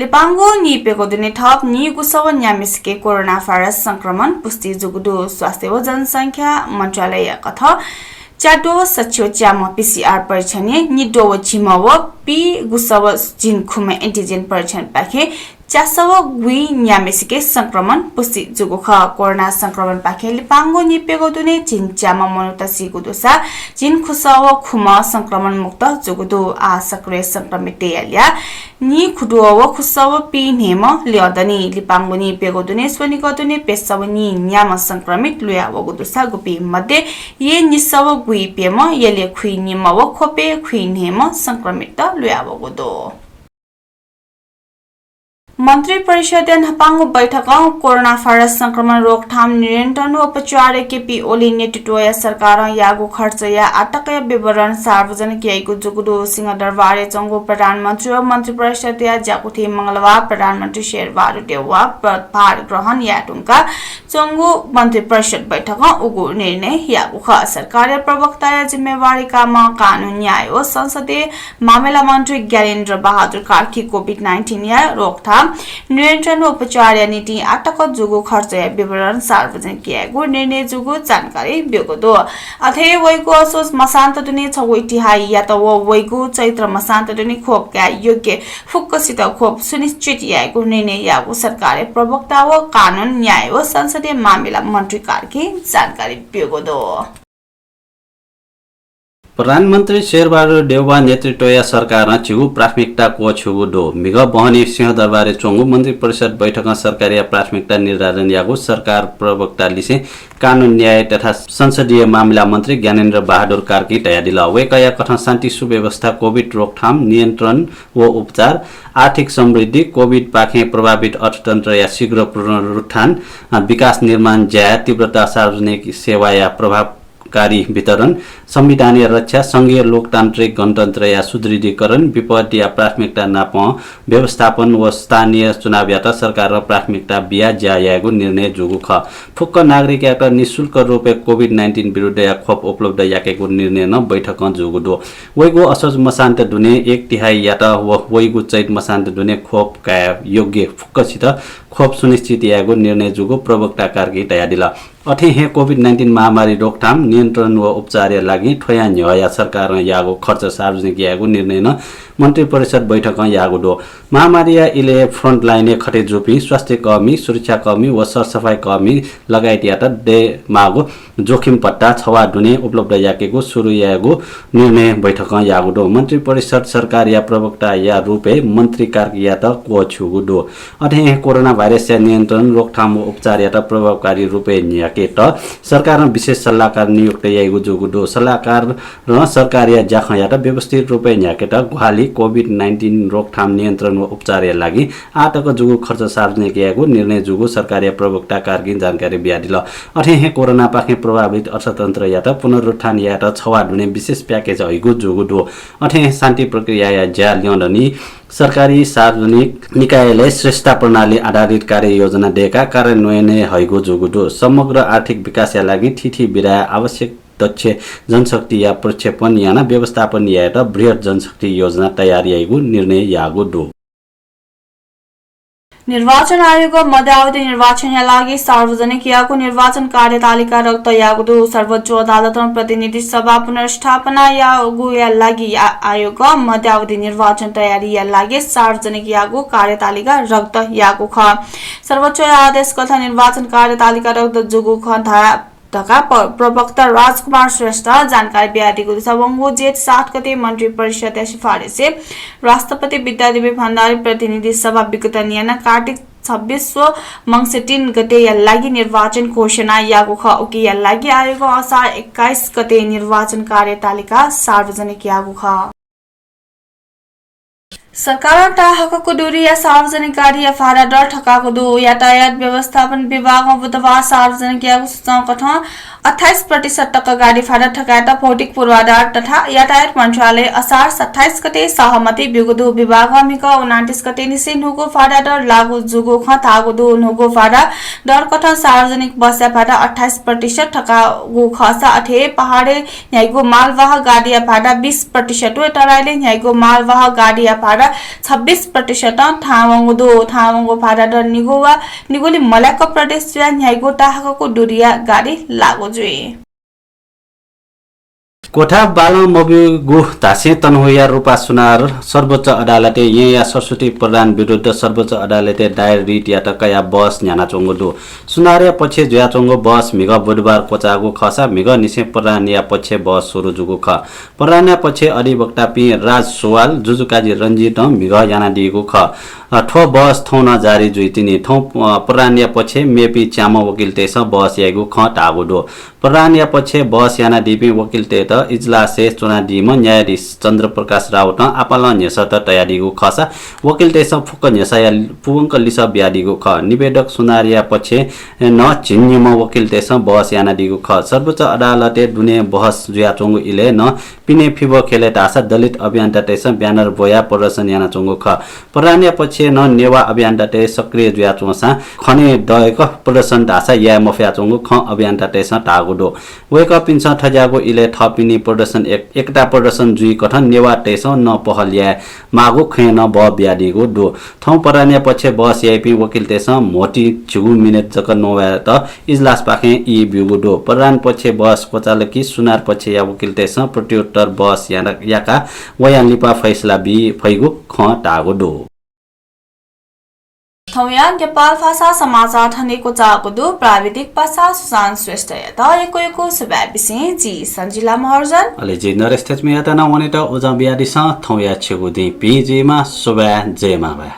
लिपांगो निपेको दिने थप नि गुसव न्यामिसके कोरोना भाइरस संक्रमण पुष्टि जुगुदो स्वास्थ्य व जनसंख्या मन्त्रालय कथा चाटो सचिव च्याम पीसीआर परीक्षण निडो चिमव पी गुसव जिन खुमे एन्टिजेन परीक्षण पाखे चासव गुई न्यामिसके संक्रमण पुष्टि जुगुख कोरोना संक्रमण पाखे लिपांगो निपेको दुने चिन्चाम मनुतसी गुदोसा जिन खुसव खुम संक्रमण मुक्त जुगुदो आ सक्रिय संक्रमित याल्या नि खुडुव खुसव पी नेम ल्यादनी लिपांगो निपेको दुने स्वनिको दुने पेसव नि न्याम संक्रमित लुयाव गुदोसा गुपी मध्ये ये निसव गुई पेम यले खुइ निमव खोपे खुइ नेम संक्रमित लुयाव गुदो मंत्री परिषद नपांगो बैठक कोरोना भाइरस संक्रमण रोकथाम नियन्त्रण उपचार केपी ओली नेतृत्व सरकार यागो खर्च या आटक विवरण सार्वजनिक किएको जुगुदो सिंहदरबार चंगो प्रधानमन्त्री और मंत्री परिषद या जाकुथी मंगलबार प्रधानमन्त्री शेरबहादुर देउवा पदभार ग्रहण याटुङका चंगो मंत्री परिषद बैठक उगु निर्णय यागो ख सरकार प्रवक्ता या जिम्मेवारीका कानून न्याय व संसदीय मामला मन्त्री ज्ञानेन्द्र बहादुर कार्की कोभिड-19 या रोकथाम नियन्त्रण उपचार नीति आटक जुगु खर्च विवरण सार्वजनिक किएको निर्णय जुगु जानकारी बेगदो अथे वैगु असोज मसान्त दुने छवै तिहाई या त वैगु चैत्र मसान्त दुने खोप का योग्य फुक्कसित खोप सुनिश्चित याएको निर्णय यागु सरकार प्रवक्ता व कानून न्याय व संसदीय मामला मन्त्री कार्की जानकारी बेगदो प्रधानमन्त्री शेरबहादुर देउवा नेतृत्व सरकार छिगु प्राथमिकता को छिगु दो मिग बहनी सिंहदरबार चोंगु मंत्री परिषद बैठक सरकारी प्राथमिकता निर्धारण यागु सरकार प्रवक्ता लिसे कानून न्याय तथा संसदीय मामला मंत्री ज्ञानेन्द्र बहादुर कार्की तयादिला वेकया कथन शान्ति सुव्यवस्था कोभिड रोकथाम नियन्त्रण व उपचार आर्थिक समृद्धि कोभिड पाखे प्रभावित अर्थतन्त्र या शीघ्र पुनरुत्थान विकास निर्माण ज्या तीव्रता सार्वजनिक सेवा या प्रभावकारी वितरण संविधानीय रक्षा संघीय लोकतान्त्रिक गणतन्त्र या सुदृढीकरण विपद या प्राथमिकता नाप व्यवस्थापन व स्थानीय चुनाव यात सरकार प्राथमिकता बिया ज्यायागु निर्णय जुगु ख फुक्क नागरिक यात निशुल्क रूपे कोभिड-19 विरुद्ध या खोप उपलब्ध याकेको निर्णय न बैठक जुगु दो वैगु असोज मसान्त दुने 1/3 यात वैगु चैत मसान्त दुने खोप का योग्य फुक्कसित खोप सुनिश्चित यागु निर्णय जुगु प्रवक्ता कार्की तयादिला अथे हे कोभिड-19 महामारी रोकथाम नियन्त्रण व उपचार लागि ठोया न्याय सरकार यागो खर्च सार्वजनिक यागो निर्णय न मन्त्री परिषद बैठक यागो दो महामारी इले फ्रन्ट लाइन खटे जोपी स्वास्थ्य कर्मी सुरक्षा कर्मी व सरसफाई कर्मी लगायत यात दे मागो जोखिम पट्टा छवा दुने उपलब्ध याकेको सुरु यागो निर्णय बैठक यागो दो मन्त्री परिषद सरकार या प्रवक्ता या रूपे मन्त्री कार्य यात को छुगु दो अथे कोरोना भाइरस या नियन्त्रण रोकथाम व उपचार यात प्रभावकारी रूपे याके त सरकार विशेष सल्लाहकार नियुक्त यागो जोगु दो सल्लाहकार र सरकार या जाख यात व्यवस्थित रूपे याके त गुहाली कोभिड-19 रोकथाम नियन्त्रण व उपचार लागि आटक जुगु खर्च सार्वजनिक यागु निर्णय जुगु सरकारी प्रवक्ता कार्की जानकारी बियादिल अथे हे कोरोना पाखे प्रभावित अर्थतन्त्र यात पुनरुत्थान यात छवा दुने विशेष प्याकेज हैगु जुगु दो अथे शान्ति प्रक्रिया या ज्या ल्याउनी सरकारी सार्वजनिक निकायले श्रेष्ठ प्रणाली आधारित कार्य योजना दिएका कार्यान्वयन हैगु जुगु दो समग्र आर्थिक विकास लागि ठिठी बिरा आवश्यक दक्ष जनशक्ति या प्रक्षेपण याना व्यवस्थापन या बृहत जनशक्ति योजना तयारी आएको निर्णय यागो दो निर्वाचन आयोग मध्यावधि निर्वाचन लागि सार्वजनिक याको निर्वाचन कार्यतालिका रक्त यागो सर्वोच्च अदालत प्रतिनिधि सभा पुनर्स्थापना यागो लागि आयोग मध्यावधि निर्वाचन तयारी लागि सार्वजनिक यागो कार्यतालिका रक्त यागो ख सर्वोच्च आदेश कथा निर्वाचन कार्यतालिका रक्त जुगु ख तका प्रवक्ता राजकुमार श्रेष्ठ जानकारी बियादिको वंगो जेठ 7 गते मन्त्री परिषद सिफारिस राष्ट्रपति विद्यादेवी भण्डारी प्रतिनिधि सभा विगत नियन कार्तिक 26 मंगसे 3 गते लागि निर्वाचन घोषणा यागो ख उकी लागि आयोग असार 21 गते निर्वाचन कार्यतालिका सार्वजनिक यागो ख सरकार टाहको दूरी या सार्वजनिक गाडी या भाडा दर ठकाको दो यातायात व्यवस्थापन विभाग बुधबार सार्वजनिक यागो सूचना कथा 28% टक्का गाडी भाडा ठकायता भौतिक पूर्वाधार तथा यातायात मन्त्रालय असार 27 गते सहमति बिगुदु विभाग अमिका 29 गते निसे नुगु भाडा दर लागू जुगु ख तागुदु नुगु भाडा दर कथा सार्वजनिक बस भाडा 28% ठका गु खसा अथे पहाडे न्यायको मालवाहक गाडी भाडा 20% तराईले न्यायको मालवाहक गाडी भाडा 26% थावंगो भाडा दर निगोली मलाक प्रदेश न्यायको टाहाको दुरिया गाडी लागू जुए कोठा बाल मोबी गु तासे तनहुया रूपा सुनार सर्वोच्च अदालते या सरस्वती प्रधान विरुद्ध सर्वोच्च अदालते दायर रिट या टकया बस न्याना चोंगो दो सुनारे पछि ज्या चोंगो बस मिग बुधबार कोचागु खसा मिग निसे प्रधान या पछि बस सुरु जुगु ख प्रधान या पछि अधिवक्ता पि राज सुवाल जुजुकाजी रञ्जित मिग याना दिगु ख ठो बस थौना जारी जुइतिनी ठौ प्रधान या पछि मेपी च्याम वकिल तेस बस यागु ख टागु दो प्रधान या पछि बस याना दिपि वकिल ते त इजलासे चुना दिम न्यायाधीश चन्द्रप्रकाश राउत आपाल न्यसत तयारीगु खसा वकिल तेस फुक न्यसाया पुवंक लिस ब्यादिगु ख निवेदक सुनारिया पछि न चिन्यम वकिल तेस बस याना दिगु ख सर्वोच्च अदालतले दुने बहस जुया चोंगु इले न पिने फिबो खेले तासा दलित अभियन्ता तेस ब्यानर बोया प्रदर्शन याना चोंगु ख प्रधान या पछि न नेवा अभियन्ता ते सक्रिय जुया चोंसा खने दयक प्रदर्शन तासा या मफिया चोंगु ख अभियन्ता तेस टागुदो वेक पिन्छ ठजागु इले थपिनी प्रदर्शन एकटा प्रदर्शन जुई कथन नेवा तेस न पहलिया मागु खेन ब ब्यादिगु दो थौ परान्या पछि बस यापी वकिल तेस मोटी छुगु मिनेट जक नोवा त इजलास पाखे इ बिगु दो प्रधान पछि बस कोचालकी सुनार पछि या वकिल तेस प्रत्युत्तर बस याका वयान लिपा फैसला बि फैगु ख टागु दो थौया नेपाल भाषा समाचार ठनेको चाकुदु प्राविधिक भाषा सुशान श्रेष्ठ यता एको सुबाबिसे जी सञ्जिला महर्जन अले जी नरेश तेजमिया त न वने त ओजा बियादिस थौया छेगु दि पिजेमा सुबा जेमा बा